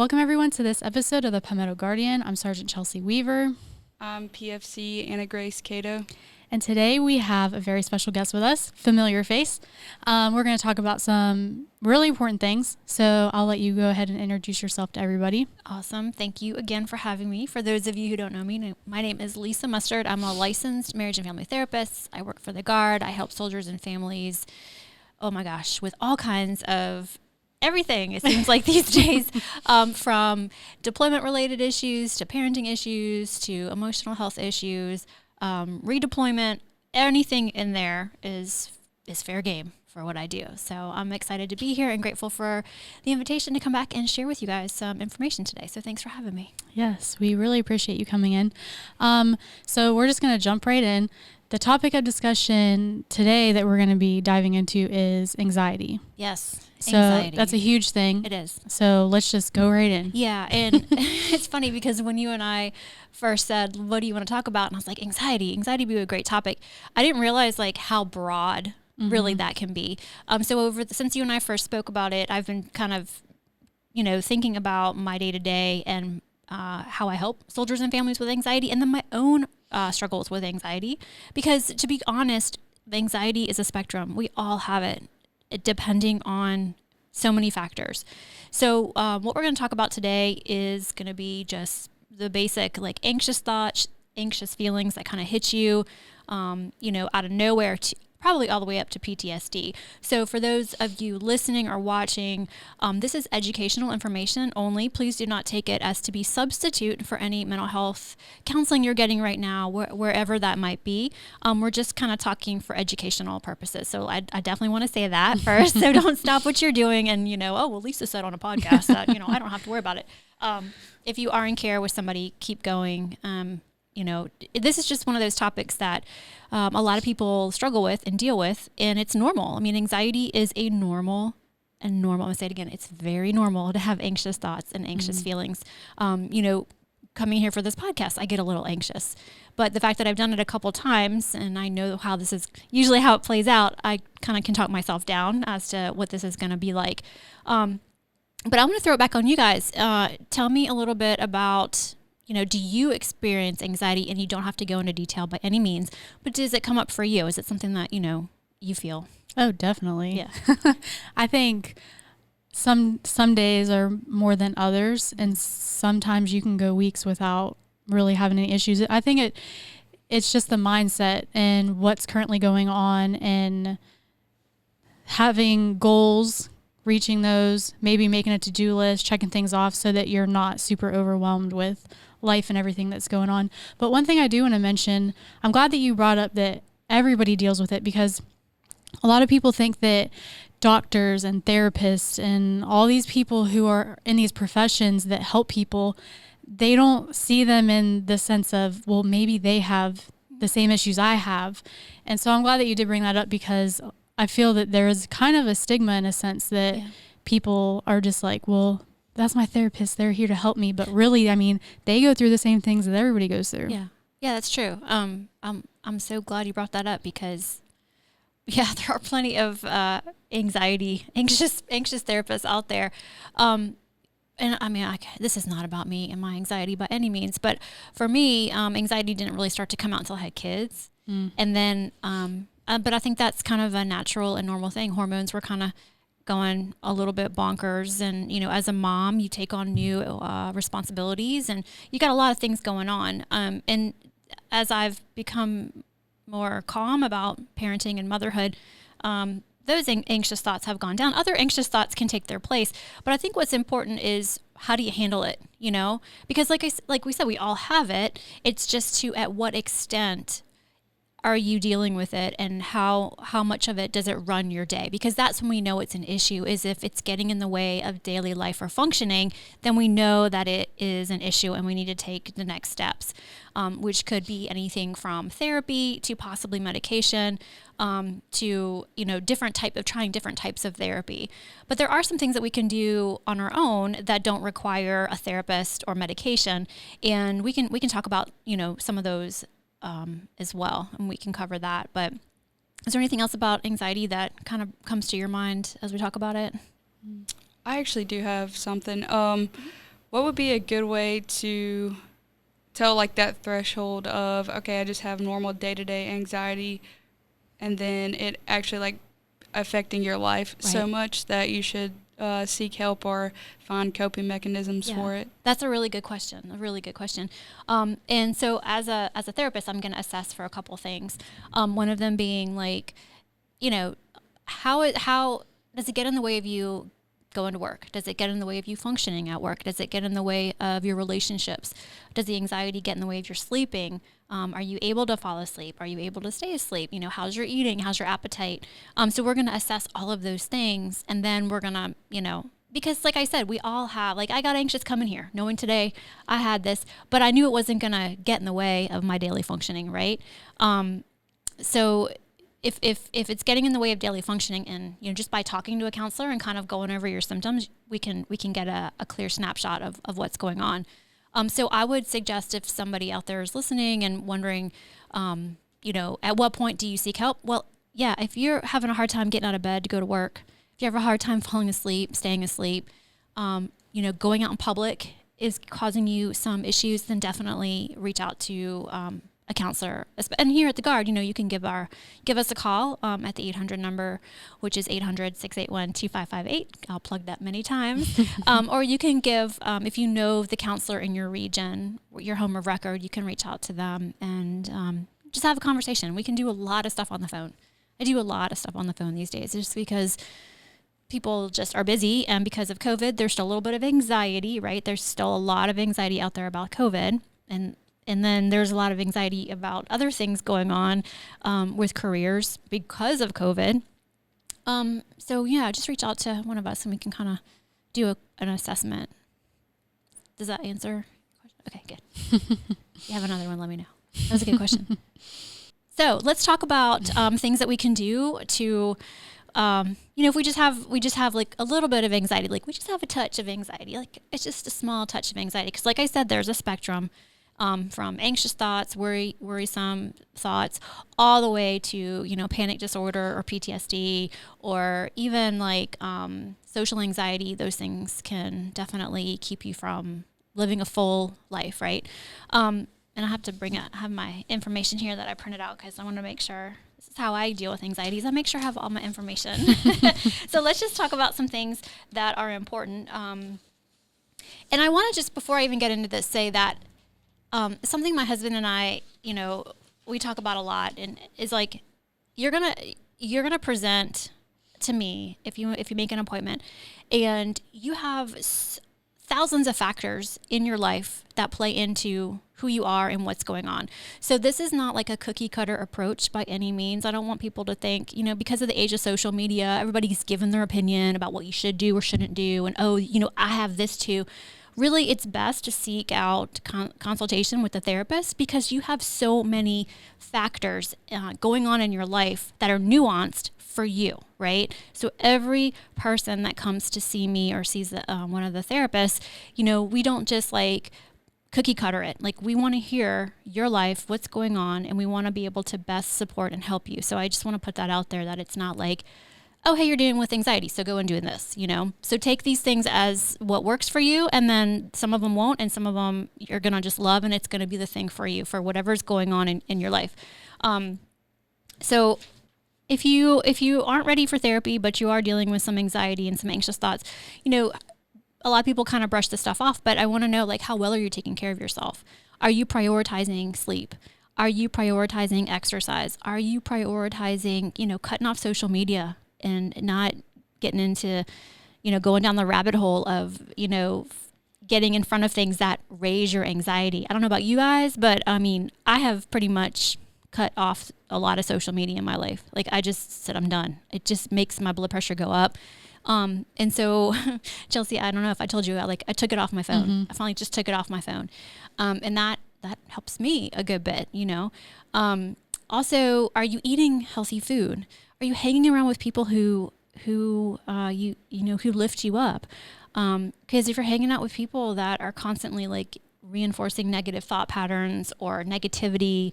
Welcome everyone to this episode of the Palmetto Guardian. I'm Sergeant Chelsea Weaver. I'm PFC Anna Grace Catoe. And today we have a very special guest with us, familiar face. We're going to talk about some really important things. So I'll let you go ahead and introduce yourself to everybody. Awesome. Thank you again for having me. For those of you who don't know me, my name is Lisa Mustard. I'm a licensed marriage and family therapist. I work for the Guard. I help soldiers and families, oh my gosh, with all kinds of everything, it seems like these days, from deployment-related issues to parenting issues to emotional health issues, redeployment, anything in there is fair game for what I do. So I'm excited to be here and grateful for the invitation to come back and share with you guys some information today. So thanks for having me. Yes, we really appreciate you coming in. So we're just going to jump right in. The topic of discussion today that we're going to be diving into is anxiety. Yes, so anxiety. That's a huge thing. It is. So let's just go right in. Yeah, and it's funny because when you and I first said, what do you want to talk about? And I was like, anxiety would be a great topic. I didn't realize like how broad really that can be. So since you and I first spoke about it, I've been kind of, thinking about my day-to-day and how I help soldiers and families with anxiety, and then my own struggles with anxiety. Because to be honest, anxiety is a spectrum. We all have it, depending on so many factors. So what we're going to talk about today is going to be just the basic, like anxious thoughts, anxious feelings that kind of hit you, out of nowhere, probably all the way up to PTSD. So for those of you listening or watching, this is educational information only. Please do not take it as to be substitute for any mental health counseling you're getting right now, wherever that might be. We're just kind of talking for educational purposes. So I definitely want to say that first. So don't stop what you're doing and, Lisa said on a podcast that, I don't have to worry about it. If you are in care with somebody, keep going. This is just one of those topics that a lot of people struggle with and deal with, and it's normal. I mean, anxiety is I'm going to say it again, it's very normal to have anxious thoughts and anxious feelings. Coming here for this podcast, I get a little anxious. But the fact that I've done it a couple times and I know how this is usually how it plays out, I kind of can talk myself down as to what this is going to be like. But I'm going to throw it back on you guys. Tell me a little bit about... do you experience anxiety? And you don't have to go into detail by any means, but does it come up for you? Is it something that, you feel? Oh, definitely. Yeah. I think some days are more than others, and sometimes you can go weeks without really having any issues. I think it's just the mindset and what's currently going on and having goals, reaching those, maybe making a to-do list, checking things off so that you're not super overwhelmed with life and everything that's going on. But one thing I do want to mention, I'm glad that you brought up that everybody deals with it, because a lot of people think that doctors and therapists and all these people who are in these professions that help people, they don't see them in the sense of, well, maybe they have the same issues I have. And so I'm glad that you did bring that up, because I feel that there is kind of a stigma in a sense that people are just like, well, that's my therapist, they're here to help me. But really, I mean, they go through the same things that everybody goes through. Yeah, that's true. I'm so glad you brought that up, because there are plenty of anxious therapists out there. And I mean, this is not about me and my anxiety by any means, but for me, anxiety didn't really start to come out until I had kids. And then, but I think that's kind of a natural and normal thing. Hormones were kind of going a little bit bonkers. And, as a mom, you take on new responsibilities and you got a lot of things going on. And as I've become more calm about parenting and motherhood, those anxious thoughts have gone down. Other anxious thoughts can take their place. But I think what's important is, how do you handle it, Because like we said, we all have it. It's just at what extent are you dealing with it, and how much of it does it run your day? Because that's when we know it's an issue, is if it's getting in the way of daily life or functioning, then we know that it is an issue and we need to take the next steps, which could be anything from therapy to possibly medication, to, trying different types of therapy. But there are some things that we can do on our own that don't require a therapist or medication. And we can talk about, some of those as well, and we can cover that. But is there anything else about anxiety that kind of comes to your mind as we talk about it? I actually do have something. What would be a good way to tell like that threshold of, okay, I just have normal day-to-day anxiety, and then it actually like affecting your life so much that you should seek help or find coping mechanisms for it? That's a really good question. And so as a therapist, I'm going to assess for a couple things. One of them being like, you know, how does it get in the way of you going to work? Does it get in the way of you functioning at work? Does it get in the way of your relationships? Does the anxiety get in the way of your sleeping? Are you able to fall asleep? Are you able to stay asleep? You know, how's your eating? How's your appetite? So we're going to assess all of those things. And then we're going to, you know, because like I said, we all have, like I got anxious coming here, knowing today I had this, but I knew it wasn't going to get in the way of my daily functioning, right? So if it's getting in the way of daily functioning, and you know, just by talking to a counselor and kind of going over your symptoms, we can get a clear snapshot of what's going on. So I would suggest, if somebody out there is listening and wondering, you know, at what point do you seek help? Well, yeah, if you're having a hard time getting out of bed to go to work, if you have a hard time falling asleep, staying asleep, you know, going out in public is causing you some issues, then definitely reach out to a counselor. And here at the Guard, you know, you can give us a call at the 800 number, which is 800-681-2558. I'll plug that many times. Or you can give, if you know the counselor in your region, your home of record, you can reach out to them and just have a conversation. We can do a lot of stuff on the phone. I do a lot of stuff on the phone these days, just because people just are busy, and because of COVID, there's still a little bit of anxiety, right? There's still a lot of anxiety out there about COVID, and then there's a lot of anxiety about other things going on with careers because of COVID. So yeah, just reach out to one of us and we can kind of do an assessment. Does that answer? Okay, good. If you have another one, let me know. That was a good question. So let's talk about things that we can do to, you know, if we just have like a little bit of anxiety, like we just have a touch of anxiety, like it's just a small touch of anxiety. Because like I said, there's a spectrum from anxious thoughts, worrisome thoughts, all the way to, you know, panic disorder or PTSD, or even like social anxiety. Those things can definitely keep you from living a full life, right? And I have to have my information here that I printed out, because I want to make sure this is how I deal with anxieties. I make sure I have all my information. So let's just talk about some things that are important. And I want to just, before I even get into this, say that something my husband and I, you know, we talk about a lot, and is like, you're gonna present to me if you make an appointment, and you have thousands of factors in your life that play into who you are and what's going on. So this is not like a cookie cutter approach by any means. I don't want people to think, you know, because of the age of social media, everybody's given their opinion about what you should do or shouldn't do. And, oh, you know, I have this too. Really, it's best to seek out consultation with a therapist, because you have so many factors going on in your life that are nuanced for you, right? So every person that comes to see me or sees one of the therapists, you know, we don't just like cookie cutter it. Like, we want to hear your life, what's going on, and we want to be able to best support and help you. So I just want to put that out there, that it's not like, oh, hey, you're dealing with anxiety, so go and do this, you know? So take these things as what works for you, and then some of them won't, and some of them you're going to just love, and it's going to be the thing for you for whatever's going on in your life. So if you aren't ready for therapy, but you are dealing with some anxiety and some anxious thoughts, you know, a lot of people kind of brush this stuff off, but I want to know, like, how well are you taking care of yourself? Are you prioritizing sleep? Are you prioritizing exercise? Are you prioritizing, you know, cutting off social media and not getting into, you know, going down the rabbit hole of, you know, getting in front of things that raise your anxiety? I don't know about you guys, but I mean, I have pretty much cut off a lot of social media in my life. Like, I just said, I'm done. It just makes my blood pressure go up. And so Chelsea, I don't know if I told you, I took it off my phone. Mm-hmm. I finally just took it off my phone. And that helps me a good bit, you know? Also, are you eating healthy food? Are you hanging around with people who lift you up? Cause if you're hanging out with people that are constantly like reinforcing negative thought patterns or negativity,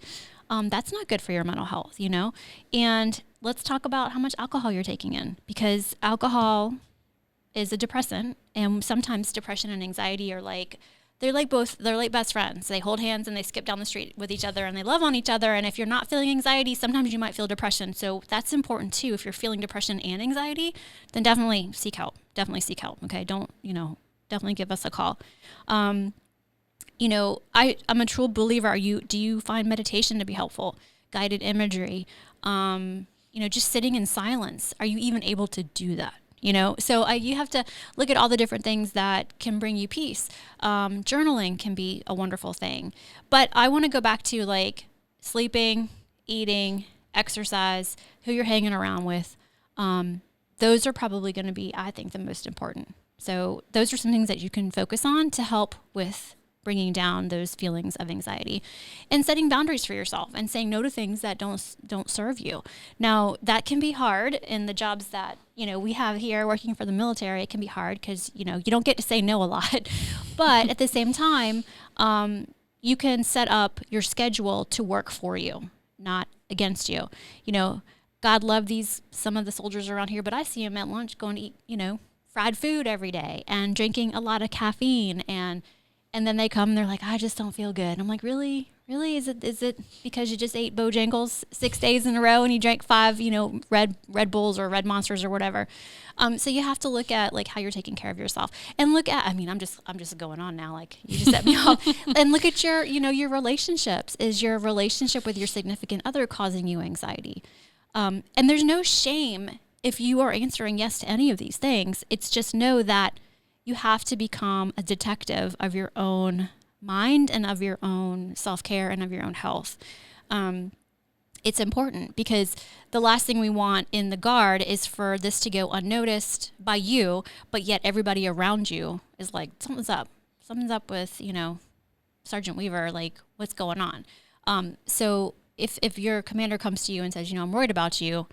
that's not good for your mental health, you know? And let's talk about how much alcohol you're taking in, because alcohol is a depressant, and sometimes depression and anxiety are like, they're like best friends. They hold hands and they skip down the street with each other and they love on each other. And if you're not feeling anxiety, sometimes you might feel depression. So that's important too. If you're feeling depression and anxiety, then definitely seek help. Okay. Definitely give us a call. I'm a true believer. Do you find meditation to be helpful? Guided imagery, just sitting in silence. Are you even able to do that? So you have to look at all the different things that can bring you peace. Journaling can be a wonderful thing, but I want to go back to like sleeping, eating, exercise, who you're hanging around with. Those are probably going to be, I think, the most important. So those are some things that you can focus on to help with bringing down those feelings of anxiety, and setting boundaries for yourself and saying no to things that don't serve you. Now, that can be hard in the jobs that, we have here working for the military. It can be hard because, you don't get to say no a lot, but at the same time, you can set up your schedule to work for you, not against you. God love some of the soldiers around here, but I see them at lunch going to eat, fried food every day and drinking a lot of caffeine, and then they come and they're like, I just don't feel good. And I'm like, really? Is it because you just ate Bojangles 6 days in a row and you drank 5, Red Bulls or Red Monsters or whatever? So you have to look at like how you're taking care of yourself, and look at, I'm just going on now. Like you just set me off, and look at your relationships. Is your relationship with your significant other causing you anxiety? And there's no shame if you are answering yes to any of these things. It's just know that you have to become a detective of your own mind and of your own self-care and of your own health. It's important because the last thing we want in the Guard is for this to go unnoticed by you, but yet everybody around you is like, something's up with, Sergeant Weaver, like what's going on? So if your commander comes to you and says, I'm worried about you,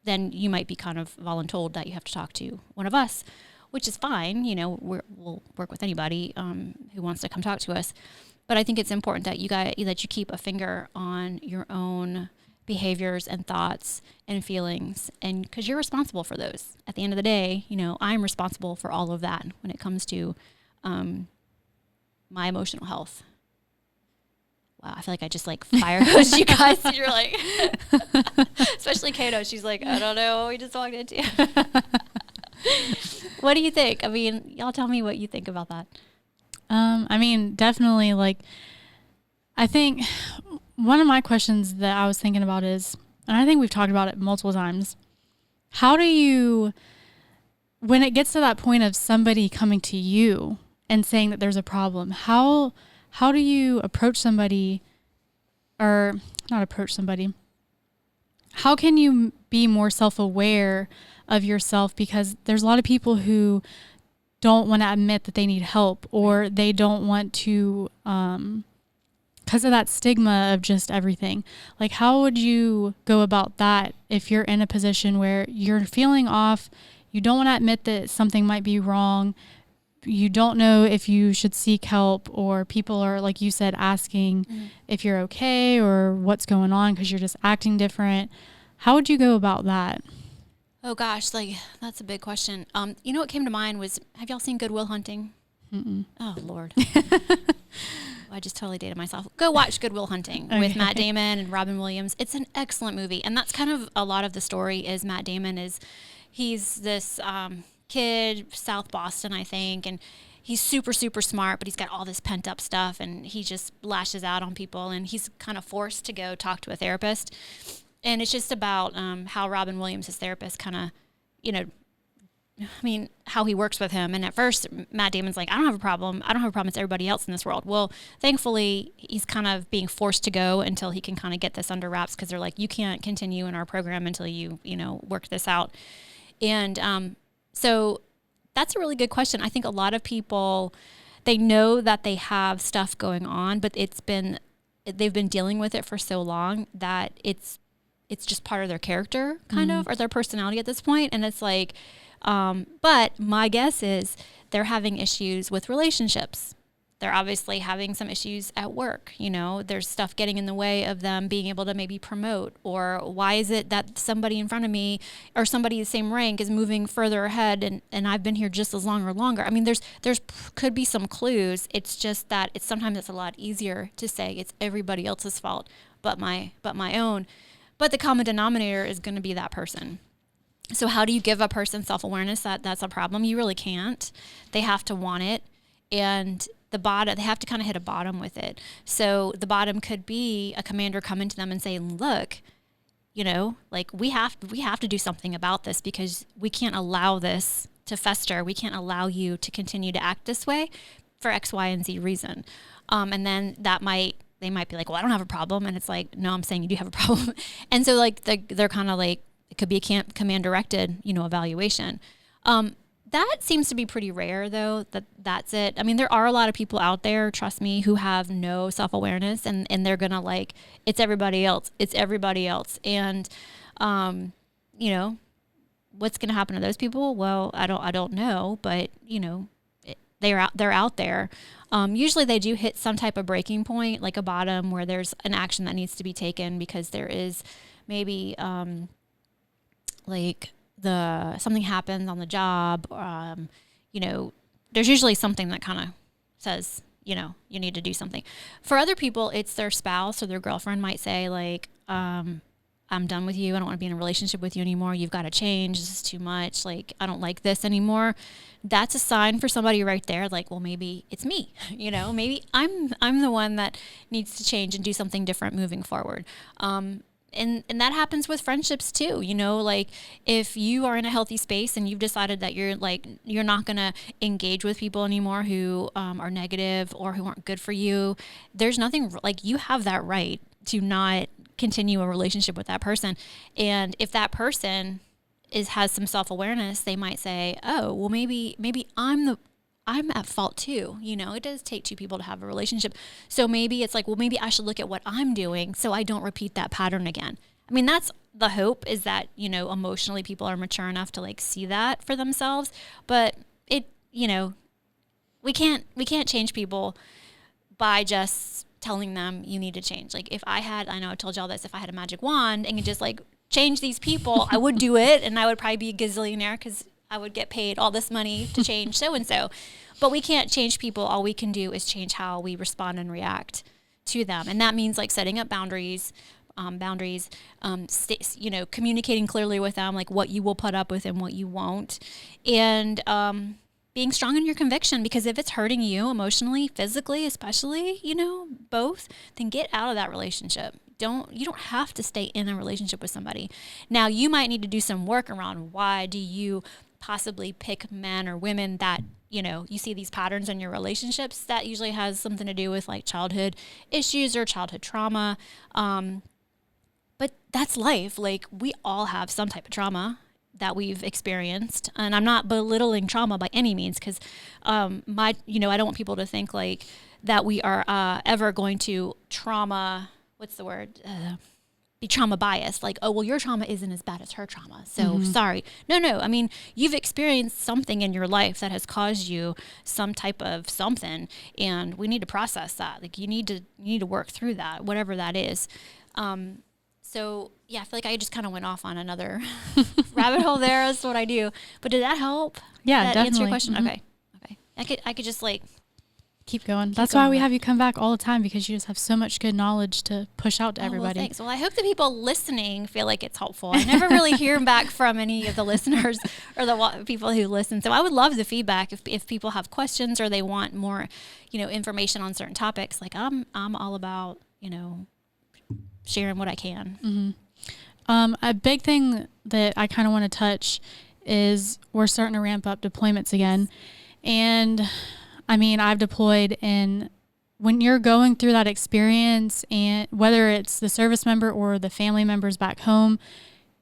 then you might be kind of voluntold that you have to talk to one of us, which is fine. We'll work with anybody who wants to come talk to us. But I think it's important that you keep a finger on your own behaviors and thoughts and feelings, and because you're responsible for those. At the end of the day, I'm responsible for all of that when it comes to my emotional health. Wow, I feel like I just like fire hosed you guys. You're like, especially Catoe. She's like, I don't know what we just walked into. What do you think? Y'all tell me what you think about that. Definitely, like, I think one of my questions that I was thinking about is, and I think we've talked about it multiple times, how do you, when it gets to that point of somebody coming to you and saying that there's a problem, how do you approach somebody, or not approach somebody? How can you be more self-aware of yourself? Because there's a lot of people who don't want to admit that they need help, or they don't want to, because of that stigma of just everything. Like, how would you go about that if you're in a position where you're feeling off, you don't want to admit that something might be wrong, you don't know if you should seek help, or people are, like you said, asking if you're okay or what's going on because you're just acting different. How would you go about that? Oh gosh, like that's a big question. What came to mind was, have y'all seen Good Will Hunting? Mm-mm. Oh Lord. I just totally dated myself. Go watch Good Will Hunting with Matt Damon and Robin Williams. It's an excellent movie. And that's kind of a lot of the story is Matt Damon he's this kid, South Boston, I think, and he's super, super smart, but he's got all this pent up stuff, and he just lashes out on people, and he's kind of forced to go talk to a therapist. And it's just about how Robin Williams, his therapist, kind of, how he works with him. And at first, Matt Damon's like, I don't have a problem. It's everybody else in this world. Well, thankfully, he's kind of being forced to go until he can kind of get this under wraps, because they're like, you can't continue in our program until you work this out. And so that's a really good question. I think a lot of people, they know that they have stuff going on, but they've been dealing with it for so long that it's just part of their character kind of, or their personality at this point. And it's like, but my guess is they're having issues with relationships. They're obviously having some issues at work. You know, there's stuff getting in the way of them being able to maybe promote, or why is it that somebody in front of me or somebody the same rank is moving further ahead and I've been here just as long or longer. I mean, there's could be some clues. It's just that sometimes it's a lot easier to say it's everybody else's fault but my own. But the common denominator is going to be that person. So how do you give a person self-awareness that that's a problem? You really can't. They have to want it. And they have to kind of hit a bottom with it. So the bottom could be a commander coming to them and saying, look, you know, like we have to do something about this, because we can't allow this to fester. We can't allow you to continue to act this way for X, Y, and Z reason. And then they might be like, well, I don't have a problem. And it's like, no, I'm saying you do have a problem. And so like they're kind of like, it could be a command directed, you know, evaluation. That seems to be pretty rare though, that's it. I mean, there are a lot of people out there, trust me, who have no self-awareness and they're going to like, it's everybody else. And, you know, what's going to happen to those people? Well, I don't know, but you know, they're out there. Usually they do hit some type of breaking point, like a bottom where there's an action that needs to be taken because there is maybe, like something happens on the job, you know, there's usually something that kind of says, you know, you need to do something. For other people, it's their spouse or their girlfriend might say like, I'm done with you. I don't want to be in a relationship with you anymore. You've got to change. This is too much. Like, I don't like this anymore. That's a sign for somebody right there. Like, well, maybe it's me, you know, maybe I'm the one that needs to change and do something different moving forward. And that happens with friendships too, you know, like if you are in a healthy space and you've decided that you're not going to engage with people anymore who are negative or who aren't good for you, there's nothing, like you have that right to not continue a relationship with that person. And if that person has some self-awareness, they might say, oh, well, maybe I'm at fault too. You know, it does take two people to have a relationship. So maybe it's like, well, maybe I should look at what I'm doing so I don't repeat that pattern again. I mean, that's the hope, is that, you know, emotionally people are mature enough to like see that for themselves. But it, you know, we can't change people by just telling them you need to change. Like I know I told y'all this, if I had a magic wand and could just like change these people, I would do it. And I would probably be a gazillionaire because I would get paid all this money to change so-and-so. But we can't change people. All we can do is change how we respond and react to them. And that means like setting up boundaries, you know, communicating clearly with them, like what you will put up with and what you won't. And being strong in your conviction, because if it's hurting you emotionally, physically, especially, you know, both, then get out of that relationship. You don't have to stay in a relationship with somebody. Now, you might need to do some work around why do you possibly pick men or women that, you know, you see these patterns in your relationships. That usually has something to do with like childhood issues or childhood trauma. But that's life. Like we all have some type of trauma that we've experienced. And I'm not belittling trauma by any means, because I don't want people to think like that we are ever going to be trauma biased. Like, oh, well, your trauma isn't as bad as her trauma, so sorry. No. I mean, you've experienced something in your life that has caused you some type of something, and we need to process that. Like, you need to work through that, whatever that is. So yeah, I feel like I just kind of went off on another rabbit hole there. That's what I do. But did that help? Yeah, that definitely. answer your question? Mm-hmm. Okay. I could just like keep going. That's why we have you come back all the time, because you just have so much good knowledge to push out to everybody. Well, thanks. Well, I hope the people listening feel like it's helpful. I never really hear back from any of the listeners or the people who listen. So I would love the feedback if people have questions or they want more, you know, information on certain topics. Like I'm all about, you know, sharing what I can. Mm-hmm. A big thing that I kind of want to touch is we're starting to ramp up deployments again. And I mean, I've deployed, and when you're going through that experience, and whether it's the service member or the family members back home,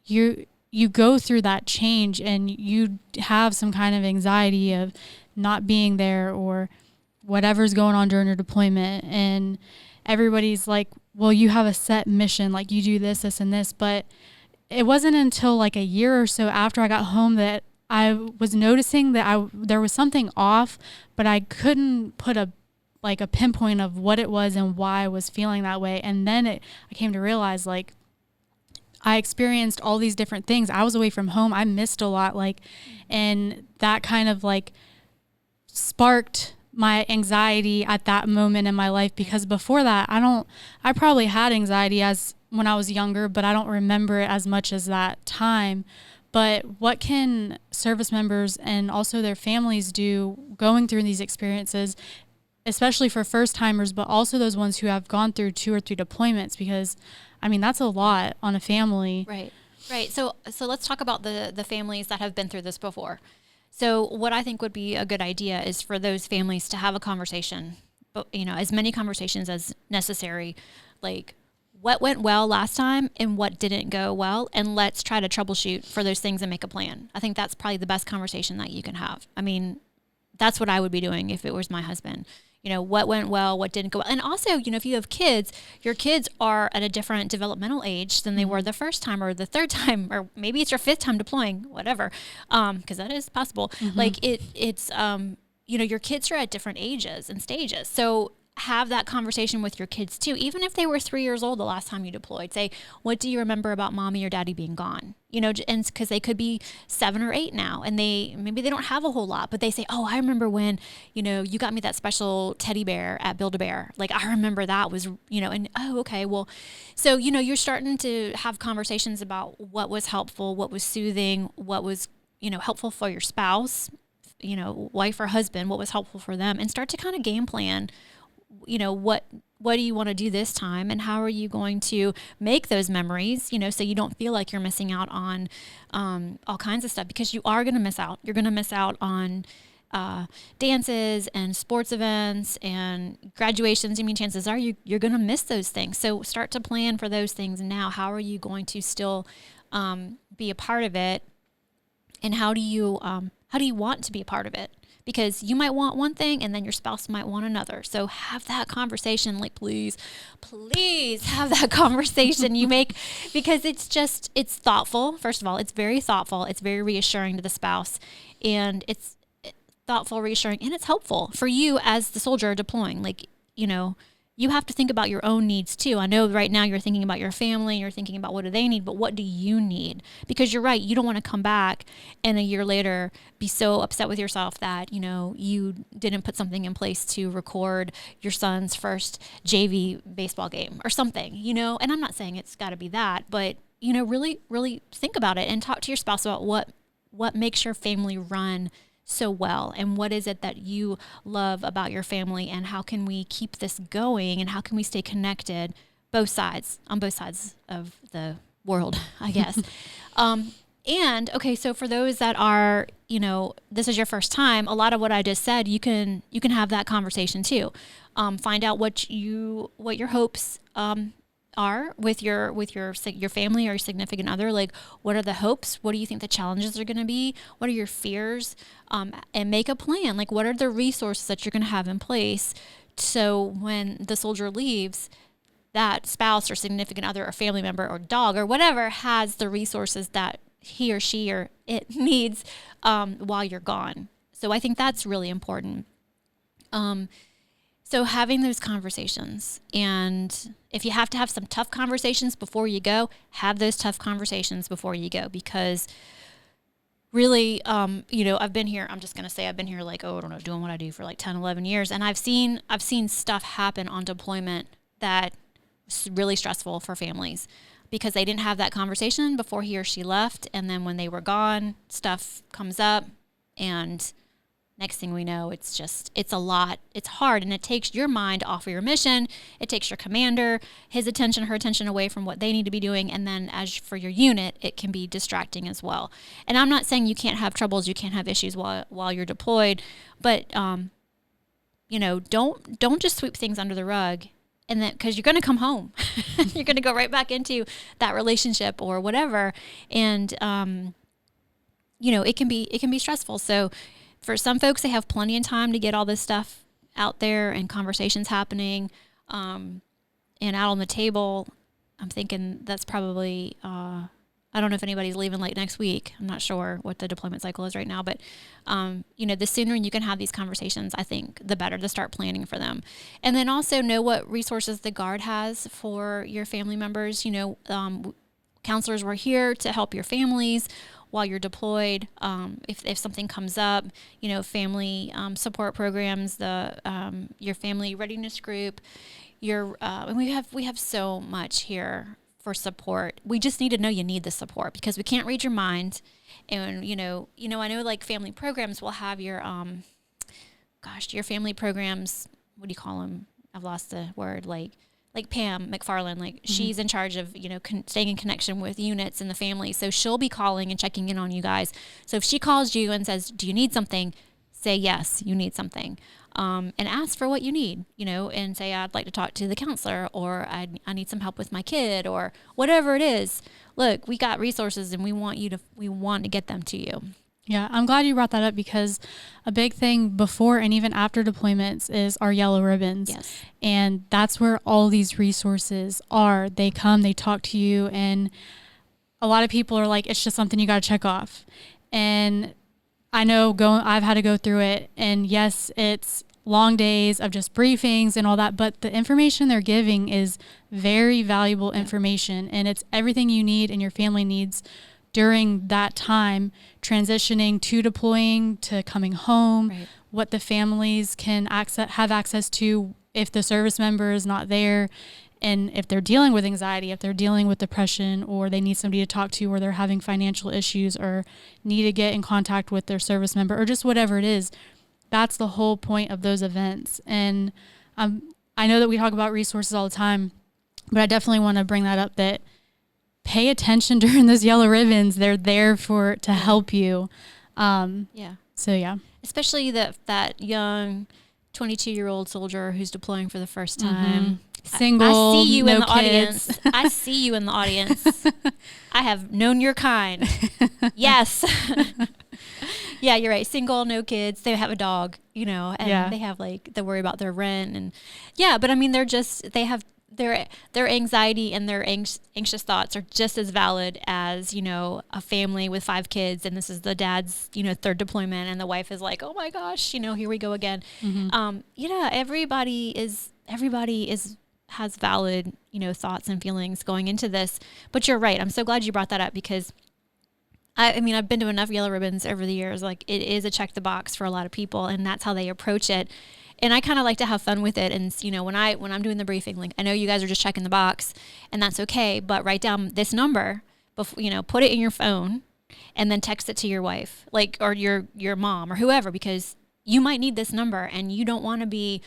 you go through that change and you have some kind of anxiety of not being there or whatever's going on during your deployment. And everybody's like, well, you have a set mission, like you do this, this, and this. But it wasn't until like a year or so after I got home that I was noticing that there was something off, but I couldn't put a like a pinpoint of what it was and why I was feeling that way. And then I came to realize, like, I experienced all these different things. I was away from home. I missed a lot, like, and that kind of like sparked my anxiety at that moment in my life, because before that, I probably had anxiety as when I was younger, but I don't remember it as much as that time. But what can service members and also their families do going through these experiences, especially for first timers, but also those ones who have gone through 2 or 3 deployments? Because I mean, that's a lot on a family. Right. Right. So let's talk about the families that have been through this before. So what I think would be a good idea is for those families to have a conversation, but as many conversations as necessary, like what went well last time and what didn't go well, and let's try to troubleshoot for those things and make a plan. I think that's probably the best conversation that you can have. I mean, that's what I would be doing if it was my husband. What went well, what didn't go well. And also, if you have kids, your kids are at a different developmental age than they were the first time or the third time, or maybe it's your 5th time deploying, whatever. Because that is possible. Mm-hmm. Like it's your kids are at different ages and stages. So have that conversation with your kids too. Even if they were 3 years old the last time you deployed, say, what do you remember about mommy or daddy being gone? And because they could be 7 or 8 now, and maybe they don't have a whole lot, but they say, oh, I remember when, you got me that special teddy bear at Build-A-Bear. Like, I remember that was, and oh, okay. Well, so, you're starting to have conversations about what was helpful, what was soothing, what was, helpful for your spouse, wife or husband, what was helpful for them, and start to kind of game plan, what do you want to do this time, and how are you going to make those memories, so you don't feel like you're missing out on all kinds of stuff, because you are going to miss out. You're going to miss out on dances and sports events and graduations. I mean, chances are you're going to miss those things. So start to plan for those things now. How are you going to still be a part of it, and how do you want to be a part of it? Because you might want one thing and then your spouse might want another. So have that conversation, like, please have that conversation because it's thoughtful. First of all, it's very thoughtful. It's very reassuring to the spouse, and it's thoughtful, reassuring, and it's helpful for you as the soldier deploying. Like, you have to think about your own needs too. I know right now you're thinking about your family, you're thinking about what do they need, but what do you need? Because you're right, you don't want to come back and a year later be so upset with yourself that, you didn't put something in place to record your son's first JV baseball game or something, and I'm not saying it's got to be that, but, really, really think about it and talk to your spouse about what makes your family run so well, and what is it that you love about your family, and how can we keep this going, and how can we stay connected on both sides of the world, I guess. And okay, so for those that are, this is your first time, a lot of what I just said, you can have that conversation too. Find out what your hopes are with your family or your significant other. Like, what are the hopes? What do you think the challenges are going to be? What are your fears? And make a plan. Like, what are the resources that you're going to have in place, so when the soldier leaves, that spouse or significant other or family member or dog or whatever has the resources that he or she or it needs while you're gone. So I think that's really important. So having those conversations, and if you have to have some tough conversations before you go, have those tough conversations before you go, because really, I've been here, I'm just going to say I've been here like, I don't know, doing what I do for like 10, 11 years. And I've seen stuff happen on deployment that was really stressful for families, because they didn't have that conversation before he or she left. And then when they were gone, stuff comes up, and next thing we know, it's a lot. It's hard, and it takes your mind off of your mission. It takes your commander, his attention, her attention away from what they need to be doing. And then as for your unit, it can be distracting as well. And I'm not saying you can't have troubles, you can't have issues while you're deployed, but don't just sweep things under the rug. And then, because you're going to come home, you're going to go right back into that relationship or whatever. And, it can be stressful. So for some folks, they have plenty of time to get all this stuff out there and conversations happening and out on the table. I'm thinking that's probably I don't know if anybody's leaving like next week. I'm not sure what the deployment cycle is right now, but, the sooner you can have these conversations, I think the better to start planning for them. And then also know what resources the Guard has for your family members. Counselors were here to help your families while you're deployed. If something comes up, family support programs, your family readiness group, and we have so much here for support. We just need to know you need the support because we can't read your mind. And, I know like family programs will have your family programs, what do you call them? I've lost the word, like Pam McFarland, like she's in charge of, staying in connection with units in the family. So she'll be calling and checking in on you guys. So if she calls you and says, do you need something? Say, yes, you need something. And ask for what you need, and say, I'd like to talk to the counselor, or I need some help with my kid, or whatever it is. Look, we got resources and we want to get them to you. Yeah, I'm glad you brought that up because a big thing before and even after deployments is our yellow ribbons. Yes. And that's where all these resources are. They come, they talk to you, and a lot of people are like, it's just something you got to check off. And I know I've had to go through it, and yes, it's long days of just briefings and all that, but the information they're giving is very valuable information, and it's everything you need and your family needs during that time, transitioning to deploying to coming home, right. What the families can have access to if the service member is not there, and if they're dealing with anxiety, if they're dealing with depression, or they need somebody to talk to, or they're having financial issues, or need to get in contact with their service member, or just whatever it is. That's the whole point of those events. And I know that we talk about resources all the time, but I definitely want to bring that up, that pay attention during those yellow ribbons. They're there to help you. Yeah. So yeah. Especially that young 22-year-old soldier who's deploying for the first time. Single, I see you no in the kids. audience. I see you in the audience. I have known your kind. Yes. Yeah, you're right. Single, no kids. They have a dog, and they have they worry about their rent and but I mean, they have their anxiety and their anxious thoughts are just as valid as, a family with 5 kids. And this is the dad's, 3rd deployment. And the wife is like, oh my gosh, here we go again. Everybody has valid, thoughts and feelings going into this. But you're right. I'm so glad you brought that up because I've been to enough yellow ribbons over the years. Like, it is a check the box for a lot of people, and that's how they approach it. And I kind of like to have fun with it. And, when I'm doing the briefing, like, I know you guys are just checking the box, and that's okay, but write down this number, before, put it in your phone and then text it to your wife, or your mom or whoever, because you might need this number and you don't want to be,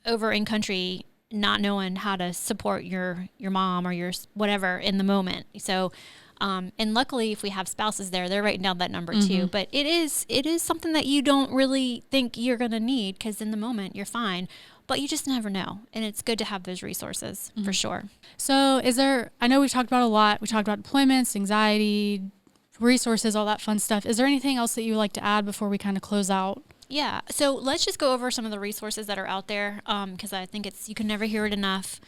over in country, not knowing how to support your mom or your whatever in the moment. So, and luckily, if we have spouses there, they're writing down that number too. But it is something that you don't really think you're going to need because in the moment you're fine, but you just never know. And it's good to have those resources for sure. So I know we've talked about a lot. We talked about deployments, anxiety, resources, all that fun stuff. Is there anything else that you would like to add before we kind of close out? Yeah. So let's just go over some of the resources that are out there because I think you can never hear it enough.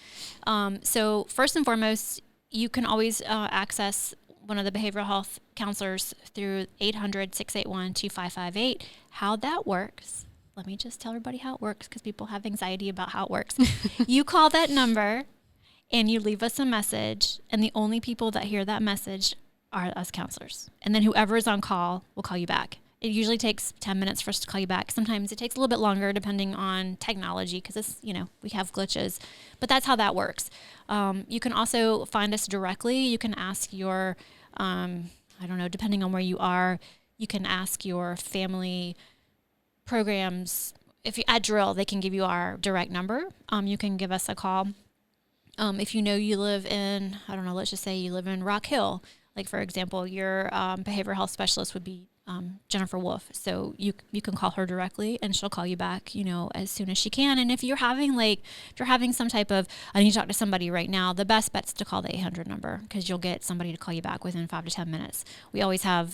So first and foremost, you can always access one of the behavioral health counselors through 800-681-2558. How that works, let me just tell everybody how it works because people have anxiety about how it works. You call that number and you leave us a message, and the only people that hear that message are us counselors. And then whoever is on call will call you back. It usually takes 10 minutes for us to call you back. Sometimes it takes a little bit longer depending on technology because it's, we have glitches, but that's how that works. You can also find us directly. You can ask your, depending on where you are, you can ask your family programs. If you at drill, they can give you our direct number. You can give us a call. If you live in, let's just say you live in Rock Hill. Like, for example, your behavioral health specialist would be Jennifer Wolf. So you can call her directly and she'll call you back, as soon as she can. And if you're having some type of, I need to talk to somebody right now, the best bet's to call the 800 number because you'll get somebody to call you back within 5 to 10 minutes. We always have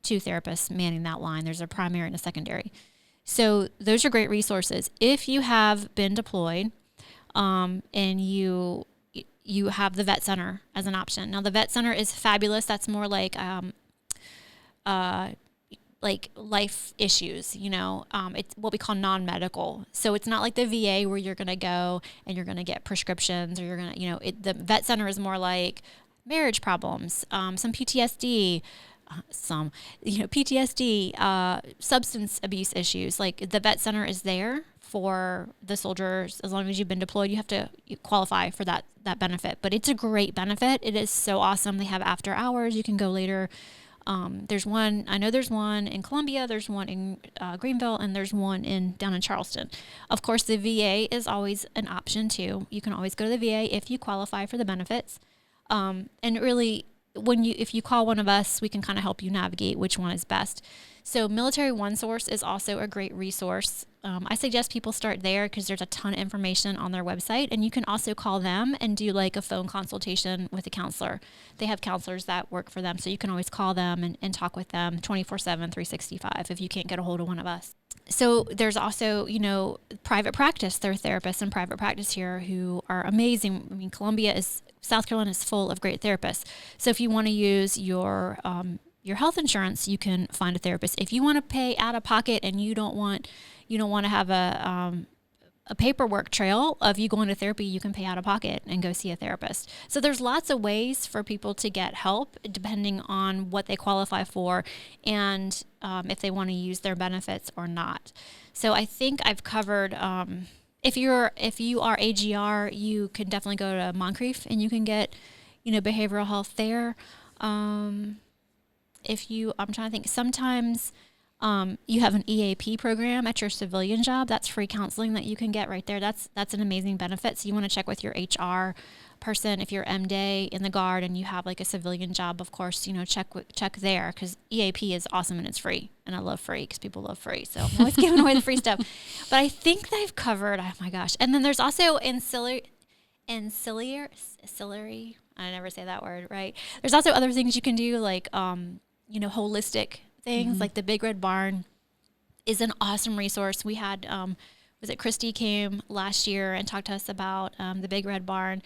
2 therapists manning that line. There's a primary and a secondary. So those are great resources. If you have been deployed and you you have the vet center as an option. Now the vet center is fabulous. That's more like life issues, it's what we call non-medical. So it's not like the VA where you're going to go and you're going to get prescriptions, or you're going to, the vet center is more like marriage problems, some PTSD, substance abuse issues. Like the vet center is there for the soldiers. As long as you've been deployed, you have to qualify for that benefit, but it's a great benefit. It is so awesome. They have after hours. You can go later. There's one in Columbia, there's one in Greenville, and there's one down in Charleston. Of course, the VA is always an option too. You can always go to the VA if you qualify for the benefits. And really, if you call one of us, we can kind of help you navigate which one is best. So Military One Source is also a great resource. I suggest people start there because there's a ton of information on their website, and you can also call them and do like a phone consultation with a counselor. They have counselors that work for them, so you can always call them and talk with them 24/7, 365 if you can't get a hold of one of us. So there's also, private practice. There are therapists in private practice here who are amazing. I mean, South Carolina is full of great therapists. So if you want to use your health insurance, you can find a therapist. If you want to pay out of pocket and you don't want to have a paperwork trail of you going to therapy, you can pay out of pocket and go see a therapist. So there's lots of ways for people to get help depending on what they qualify for and if they want to use their benefits or not. So I think I've covered, if you are AGR, you can definitely go to Moncrief and you can get, behavioral health there. I'm trying to think, sometimes you have an EAP program at your civilian job. That's free counseling that you can get right there. That's an amazing benefit. So you want to check with your HR person. If you're MDay in the Guard and you have like a civilian job, of course, check there, because EAP is awesome and it's free. And I love free because people love free. So I'm always giving away the free stuff. But I think they've covered, oh my gosh. And then there's also ancillary, I never say that word, right? There's also other things you can do, like, holistic things, like the Big Red Barn is an awesome resource. We had, Christy came last year and talked to us about the Big Red Barn.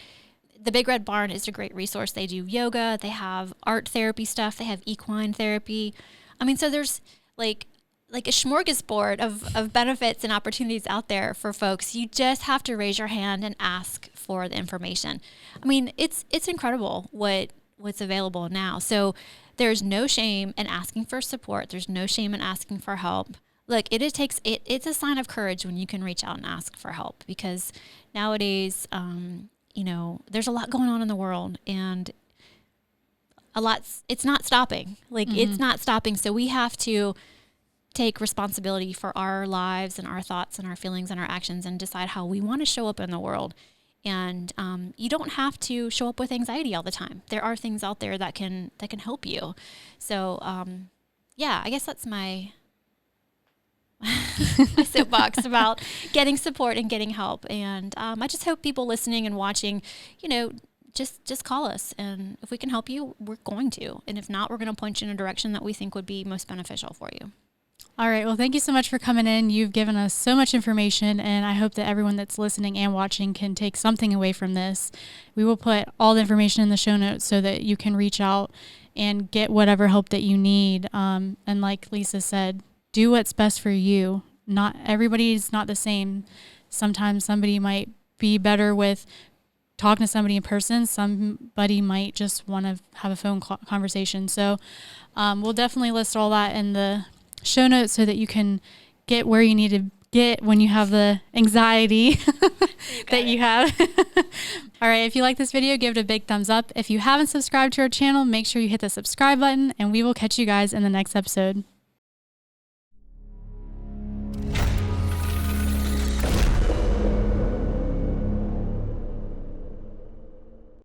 The Big Red Barn is a great resource. They do yoga, they have art therapy stuff, they have equine therapy. I mean, so there's like a smorgasbord of benefits and opportunities out there for folks. You just have to raise your hand and ask for the information. I mean, it's incredible what's available now. So there's no shame in asking for support. There's no shame in asking for help. Look, it's a sign of courage when you can reach out and ask for help, because nowadays, there's a lot going on in the world, and it's not stopping. It's not stopping. So we have to take responsibility for our lives and our thoughts and our feelings and our actions and decide how we want to show up in the world. And you don't have to show up with anxiety all the time. There are things out there that can help you. So, I guess that's my my soapbox about getting support and getting help. And I just hope people listening and watching, just call us. And if we can help you, we're going to. And if not, we're going to point you in a direction that we think would be most beneficial for you. All right. Well, thank you so much for coming in. You've given us so much information, and I hope that everyone that's listening and watching can take something away from this. We will put all the information in the show notes so that you can reach out and get whatever help that you need. And like Lisa said, do what's best for you. Not everybody's not the same. Sometimes somebody might be better with talking to somebody in person. Somebody might just want to have a phone conversation. So we'll definitely list all that in the show notes so that you can get where you need to get when you have the anxiety that you have. All right. If you like this video, give it a big thumbs up. If you haven't subscribed to our channel, make sure you hit the subscribe button, and we will catch you guys in the next episode.